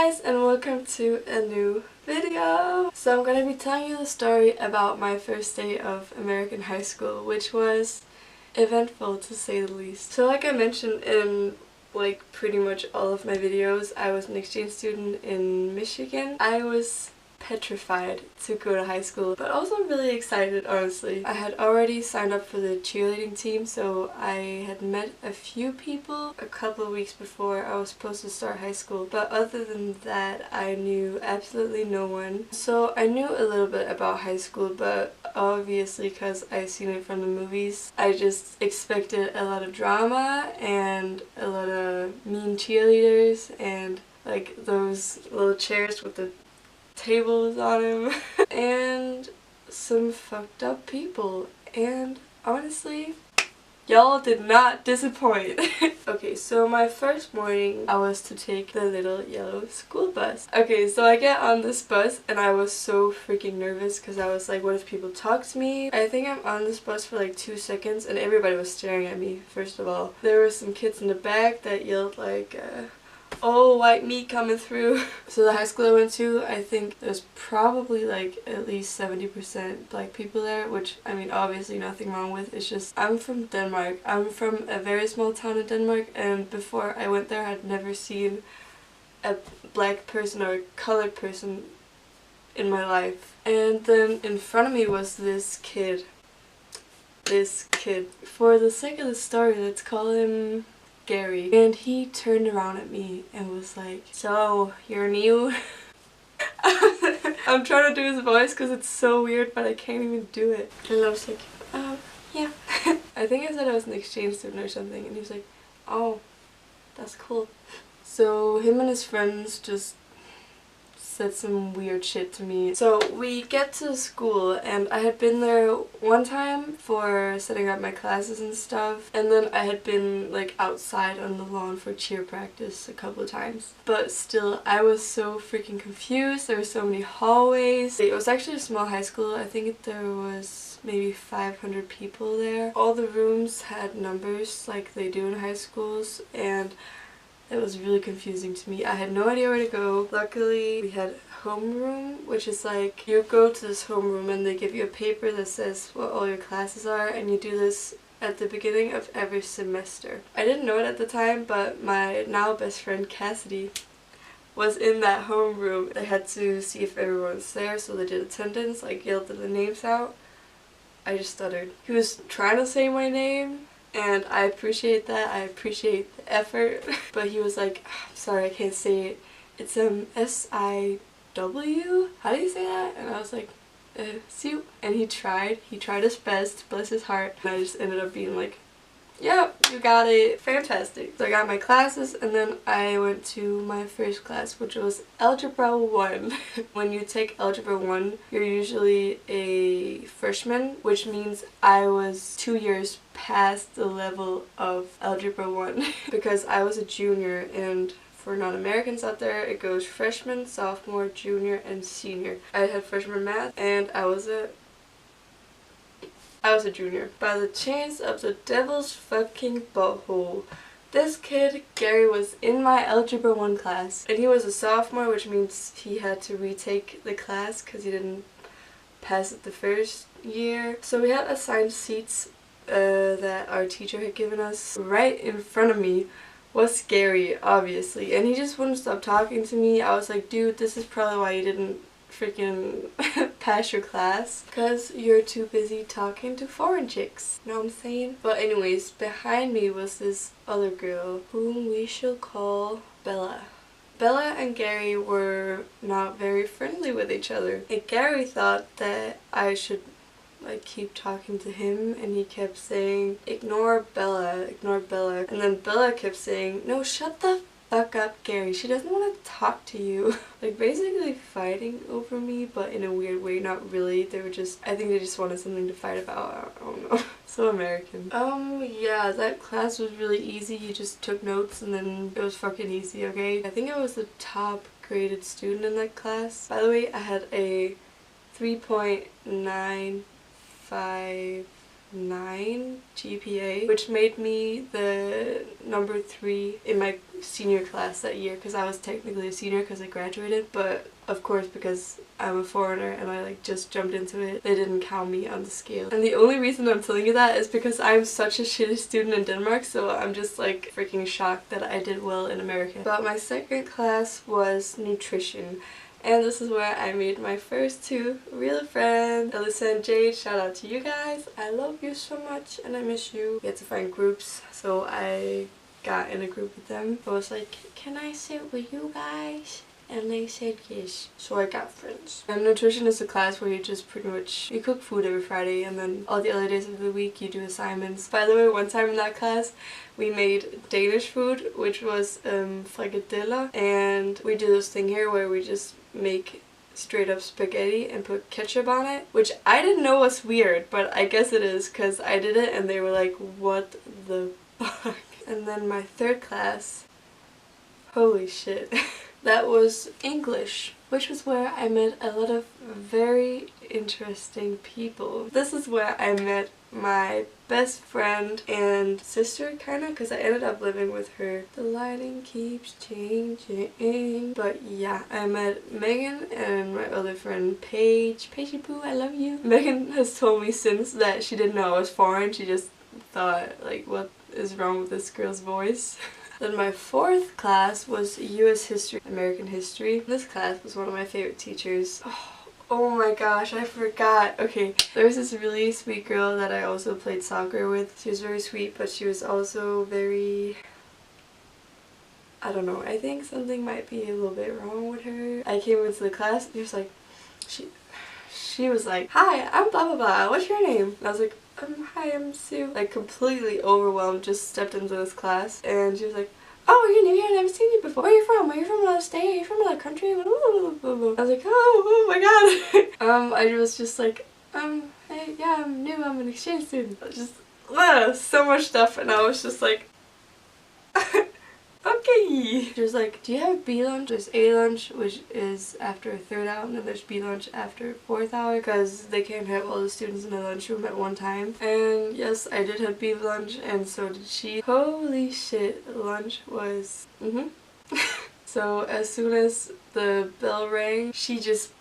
guys, and welcome to a new video. So I'm gonna be telling you the story about my first day of American high school, which was eventful to say the least. So like I mentioned in pretty much all of my videos, I was an exchange student in Michigan. I was petrified to go to high school, but also really excited, honestly. I had already signed up for the cheerleading team, so I had met a few people a couple of weeks before I was supposed to start high school, but other than that I knew absolutely no one. So I knew a little bit about high school, but obviously because I've seen it from the movies, I just expected a lot of drama and a lot of mean cheerleaders and like those little chairs with the tables on him and some fucked up people, and honestly y'all did not disappoint. Okay, so my first morning I was to take the little yellow school bus. Okay, so I get on this bus and I was so freaking nervous because I was like, what if people talk to me? I think I'm on this bus for like 2 seconds and everybody was staring at me. First of all, there were some kids in the back that yelled like oh, white meat coming through. So the high school I went to, I think there's probably like at least 70% black people there, which I mean obviously nothing wrong with. It's just I'm from Denmark. I'm from a very small town in Denmark, and before I went there I'd never seen a black person or a colored person in my life. And then in front of me was this kid. For the sake of the story, let's call him Gary. And he turned around at me and was like, so you're new? I'm trying to do his voice because it's so weird, but I can't even do it. And I was like, yeah. I think I said I was an exchange student or something, and he was like, oh, that's cool. So him and his friends just said some weird shit to me. So we get to school, and I had been there one time for setting up my classes and stuff, and then I had been like outside on the lawn for cheer practice a couple of times. But still, I was so freaking confused. There were so many hallways. It was actually a small high school. I think there was maybe 500 people there. All the rooms had numbers like they do in high schools, and it was really confusing to me. I had no idea where to go. Luckily, we had homeroom, which is like you go to this homeroom and they give you a paper that says what all your classes are, and you do this at the beginning of every semester. I didn't know it at the time, but my now best friend Cassidy was in that homeroom. They had to see if everyone was there, so they did attendance, like yelled the names out. I just stuttered. He was trying to say my name, and I appreciate that. I appreciate the effort. But he was like, I'm sorry, I can't say it. It's S-I-W? How do you say that? And I was like, Sue. And he tried his best, bless his heart. And I just ended up being like, yep, you got it. Fantastic. So I got my classes, and then I went to my first class, which was Algebra 1. When you take Algebra 1, you're usually a freshman, which means I was 2 years past the level of Algebra 1 because I was a junior, and for non-Americans out there, it goes freshman, sophomore, junior, and senior. I had freshman math, and I was a junior. By the chance of the devil's fucking butthole, this kid, Gary, was in my Algebra 1 class, and he was a sophomore, which means he had to retake the class because he didn't pass it the first year. So we had assigned seats that our teacher had given us. Right in front of me was Gary, obviously, and he just wouldn't stop talking to me. I was like, dude, this is probably why you didn't freaking pass your class, because you're too busy talking to foreign chicks. You know what I'm saying? But anyways, behind me was this other girl whom we shall call Bella. Bella and Gary were not very friendly with each other, and Gary thought that I should like keep talking to him, and he kept saying, ignore Bella, and then Bella kept saying, no, shut the fuck up, Gary, she doesn't want to talk to you. Like basically fighting over me, but in a weird way. Not really, they were just, I think they just wanted something to fight about. I don't know. So American. Yeah, that class was really easy. You just took notes and then it was fucking easy, okay? I think I was the top graded student in that class. By the way, I had a 3.959 9 GPA, which made me the number 3 in my senior class that year, because I was technically a senior because I graduated, but of course because I'm a foreigner and I like just jumped into it, they didn't count me on the scale. And the only reason I'm telling you that is because I'm such a shitty student in Denmark, so I'm just like freaking shocked that I did well in America. But my second class was nutrition. And this is where I made my first 2 real friends. Alyssa and Jade, shout out to you guys. I love you so much and I miss you. We had to find groups, so I got in a group with them. I was like, can I sit with you guys? And they said yes. So I got friends. And nutrition is a class where you just pretty much, you cook food every Friday and then all the other days of the week you do assignments. By the way, one time in that class we made Danish food, which was frikadeller. And we do this thing here where we just make straight up spaghetti and put ketchup on it, which I didn't know was weird, but I guess it is because I did it and they were like, what the fuck? And then my third class, holy shit, that was English, which was where I met a lot of very interesting people. This is where I met my best friend and sister, kinda, because I ended up living with her. The lighting keeps changing. But yeah, I met Megan and my other friend Paige. Paigey Poo, I love you. Megan has told me since that she didn't know I was foreign. She just thought, like, what is wrong with this girl's voice? Then my fourth class was US History, American History. This class was one of my favorite teachers. Oh my gosh, I forgot. Okay, there was this really sweet girl that I also played soccer with. She was very sweet, but she was also very, I don't know, I think something might be a little bit wrong with her. I came into the class and she was like, she was like, hi, I'm blah blah blah, what's your name? And I was like, hi, I'm Sue. Like completely overwhelmed, just stepped into this class and she was like, oh, you're new here, I've never seen you before. Where are you from? Are you from another state? Are you from another country? I was like, oh my god. I was just like, hey, yeah, I'm new, I'm an exchange student. Just, so much stuff, and I was just like, okay. She was like, do you have B lunch? There's A lunch, which is after a third hour, and then there's B lunch after fourth hour, because they can't have all the students in the lunchroom at one time. And yes, I did have B lunch, and so did she. Holy shit, lunch was, So as soon as the bell rang, she just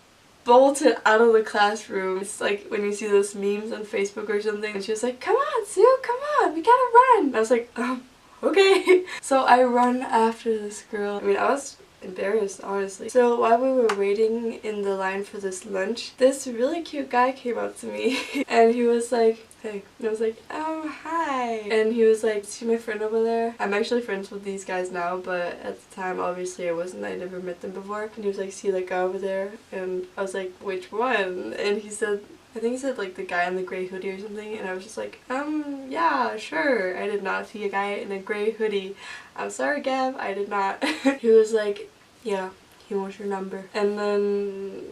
bolted out of the classroom. It's like when you see those memes on Facebook or something, and she was like, come on, Sue, come on, we gotta run. And I was like, okay. So I run after this girl. I mean, I was embarrassed, honestly. So while we were waiting in the line for this lunch, this really cute guy came up to me and he was like, hey. And I was like, hi. And he was like, see my friend over there? I'm actually friends with these guys now, but at the time, obviously I wasn't. I never met them before. And he was like, see that guy over there? And I was like, which one? And he said, I think he said like the guy in the gray hoodie or something, and I was just like, yeah, sure. I did not see a guy in a gray hoodie. I'm sorry, Gav, I did not. He was like, yeah, he wants your number. And then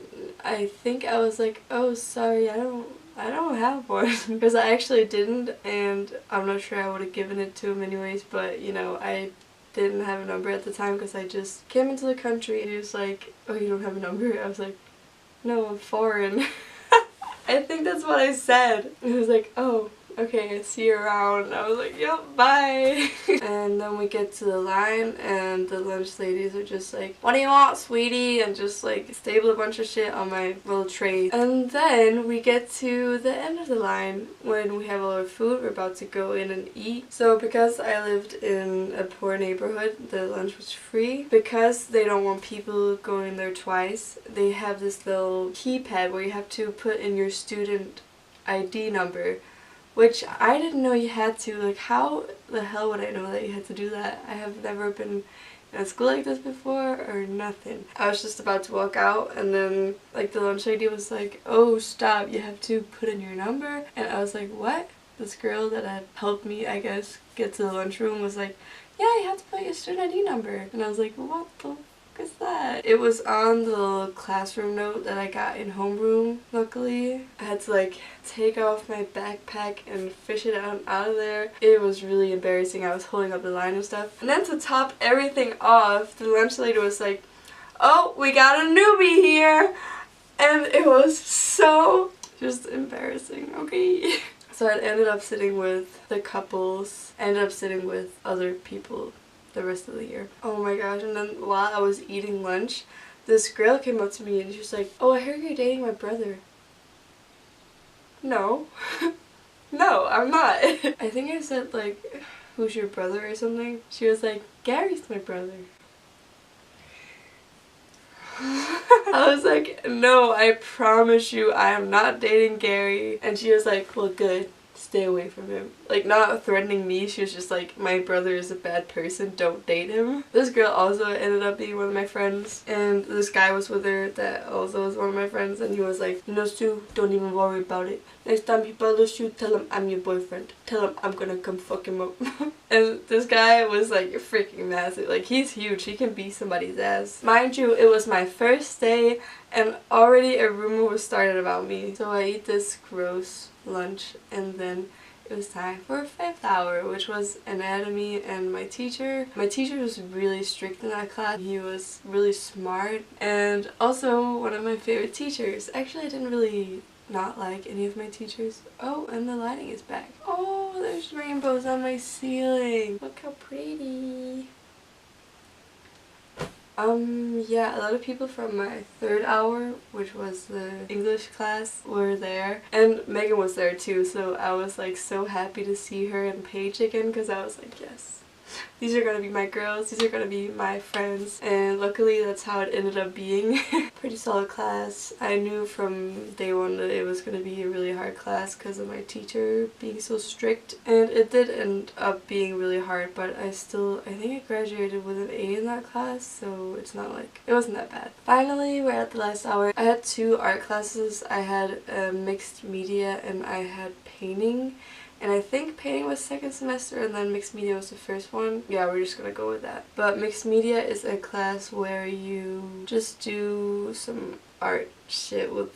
I think I was like, oh, sorry, I don't have one. Because I actually didn't, and I'm not sure I would have given it to him anyways, but you know, I didn't have a number at the time because I just came into the country. He was like, oh, you don't have a number? I was like, no, I'm foreign. I think that's what I said. And he was like, oh, okay, see you around. And I was like, yep, bye. And then we get to the line and the lunch ladies are just like, what do you want, sweetie? And just like staple a bunch of shit on my little tray. And then we get to the end of the line when we have all our food. We're about to go in and eat. So because I lived in a poor neighborhood, the lunch was free. Because they don't want people going there twice, they have this little keypad where you have to put in your student ID number, which I didn't know you had to. Like, how the hell would I know that you had to do that? I have never been in a school like this before or nothing. I was just about to walk out and then like the lunch lady was like, oh, stop, you have to put in your number. And I was like, what? This girl that had helped me, I guess, get to the lunchroom was like, yeah, you have to put your student ID number. And I was like, what the is that? It was on the little classroom note that I got in homeroom, luckily. I had to like take off my backpack and fish it out of there. It was really embarrassing. I was holding up the line and stuff. And then to top everything off, the lunch lady was like, oh, we got a newbie here. And it was so just embarrassing, okay? So I ended up sitting with the couples, ended up sitting with other people the rest of the year. Oh my gosh, and then while I was eating lunch, this girl came up to me and she was like, "Oh, I heard you're dating my brother." No. No, I'm not. I think I said like, "Who's your brother?" or something. She was like, "Gary's my brother." I was like, "No, I promise you I am not dating Gary." And she was like, "Well, good. Stay away from him." Like, not threatening me, she was just like, "My brother is a bad person, don't date him." This girl also ended up being one of my friends, and this guy was with her that also was one of my friends, and he was like, "You know, Sue, don't even worry about it. Next time he bothers you, tell him I'm your boyfriend. Tell him I'm gonna come fuck him up." And this guy was like freaking massive. Like, he's huge. He can beat somebody's ass. Mind you, it was my first day and already a rumor was started about me. So I eat this gross lunch and then it was time for a 5th hour, which was anatomy, and my teacher was really strict in that class. He was really smart and also one of my favorite teachers. Actually, I didn't really not like any of my teachers. Oh, and the lighting is back. Oh, there's rainbows on my ceiling. Look how pretty. Yeah, a lot of people from my 3rd hour, which was the English class, were there. And Megan was there too, so I was like so happy to see her and Paige again, because I was like, yes. These are gonna be my girls, these are gonna be my friends, and luckily that's how it ended up being. Pretty solid class. I knew from day one that it was gonna be a really hard class because of my teacher being so strict, and it did end up being really hard, but I think I graduated with an A in that class, so it's not like, it wasn't that bad. Finally, we're at the last hour. I had 2 art classes. I had mixed media and I had painting. And I think painting was 2nd semester and then mixed media was the first one. Yeah, we're just gonna go with that. But mixed media is a class where you just do some art shit with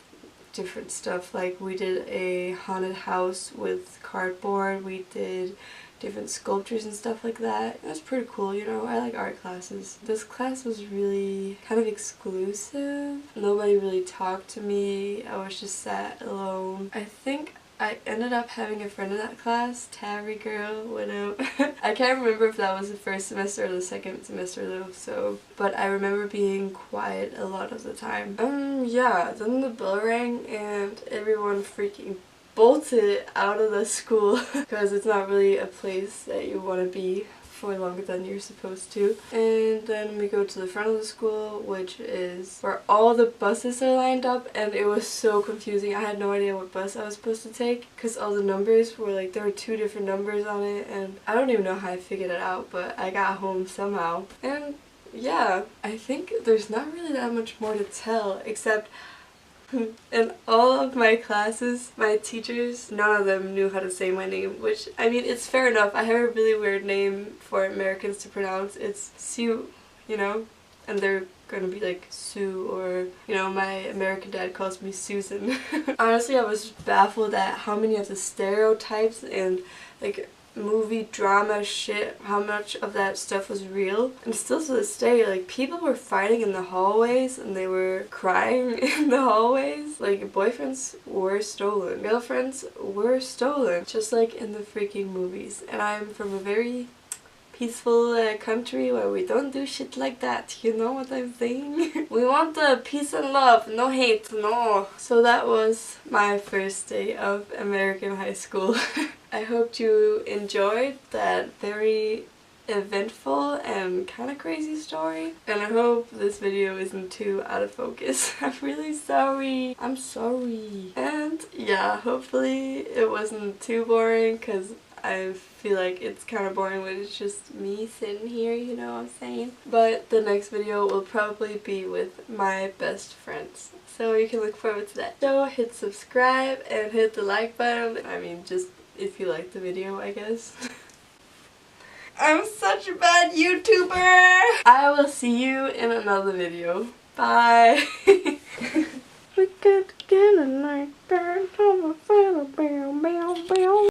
different stuff. Like, we did a haunted house with cardboard, we did different sculptures and stuff like that. It was pretty cool, you know. I like art classes. This class was really kind of exclusive. Nobody really talked to me. I was just sat alone. I think I ended up having a friend in that class, Tabby girl, what up? I can't remember if that was the 1st semester or the 2nd semester though, so, but I remember being quiet a lot of the time. Yeah, then the bell rang and everyone freaking bolted out of the school because it's not really a place that you want to be for longer than you're supposed to. And then we go to the front of the school, which is where all the buses are lined up, and it was so confusing. I had no idea what bus I was supposed to take because all the numbers were like, there were 2 different numbers on it, and I don't even know how I figured it out, but I got home somehow. And yeah, I think there's not really that much more to tell except in all of my classes, my teachers, none of them knew how to say my name, which, I mean, it's fair enough. I have a really weird name for Americans to pronounce. It's Sue, you know, and they're gonna be like Sue, or, you know, my American dad calls me Susan. Honestly, I was baffled at how many of the stereotypes and, like, movie drama shit, how much of that stuff was real. And still to this day, like, people were fighting in the hallways and they were crying in the hallways. Like, boyfriends were stolen, girlfriends were stolen, just like in the freaking movies. And I'm from a very peaceful country where we don't do shit like that, you know what I'm saying? We want the peace and love, no hate, no. So that was my first day of American high school. I hope you enjoyed that very eventful and kind of crazy story, and I hope this video isn't too out of focus. I'm really sorry. I'm sorry. And yeah, hopefully it wasn't too boring, because I feel like it's kind of boring when it's just me sitting here, you know what I'm saying? But the next video will probably be with my best friends, so you can look forward to that. So hit subscribe and hit the like button. I mean, just if you like the video, I guess. I'm such a bad YouTuber! I will see you in another video. Bye! We could get a night.